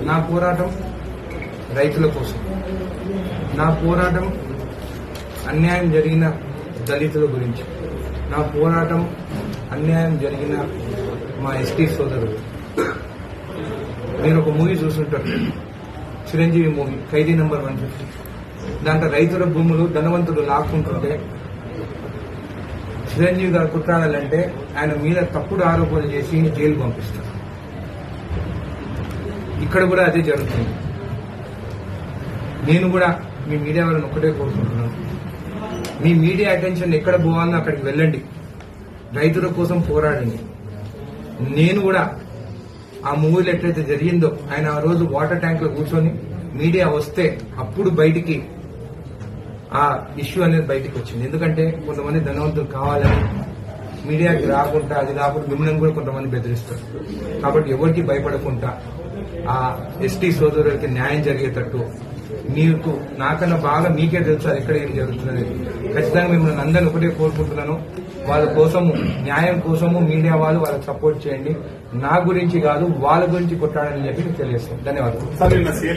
నా పోరాటం రైతుల కోసం, నా పోరాటం అన్యాయం జరిగిన దళితుల గురించి, నా పోరాటం అన్యాయం జరిగిన మా ఎస్టీ సోదరులు. మీరు ఒక మూవీ చూస్తుంటారు, చిరంజీవి మూవీ ఖైదీ నంబర్ 150. దాంట్లో రైతుల భూములు ధనవంతులు లాక్కుంటుంటే చిరంజీవి గారు కుట్రాడాలంటే ఆయన మీద తప్పుడు ఆరోపణలు చేసి జైలు పంపిస్తారు. ఇక్కడ కూడా అదే జరుగుతుంది. నేను కూడా మీ మీడియా వాళ్ళని ఒక్కటే కోరుకుంటున్నాను, మీ మీడియా అటెన్షన్ ఎక్కడ పోవాలో అక్కడికి వెళ్ళండి, రైతుల కోసం పోరాడండి. నేను కూడా ఆ మూవీలో ఎట్లయితే జరిగిందో, ఆయన ఆ రోజు వాటర్ ట్యాంక్ లో కూర్చొని మీడియా వస్తే అప్పుడు బయటికి ఆ ఇష్యూ అనేది బయటికి వచ్చింది. ఎందుకంటే కొంతమంది ధనవంతులు కావాలని మీడియాకి రాకుండా, అది కాకుండా మిమ్మల్ని కూడా కొంతమంది బెదిరిస్తారు. కాబట్టి ఎవరికి భయపడకుండా ఆ ఎస్టీ సోదరులకి న్యాయం జరిగేటట్టు, మీకు నాకన్నా బాగా మీకే తెలుసు అది ఎక్కడ ఏం జరుగుతున్నది. ఖచ్చితంగా మిమ్మల్ని అందరినీ ఒకటే కోరుకుంటున్నాను, వాళ్ళ కోసము, న్యాయం కోసము మీడియా వాళ్ళు వాళ్ళకి సపోర్ట్ చేయండి. నా గురించి కాదు, వాళ్ళ గురించి కొట్టాడని చెప్పి తెలియజేస్తాను. ధన్యవాదాలు.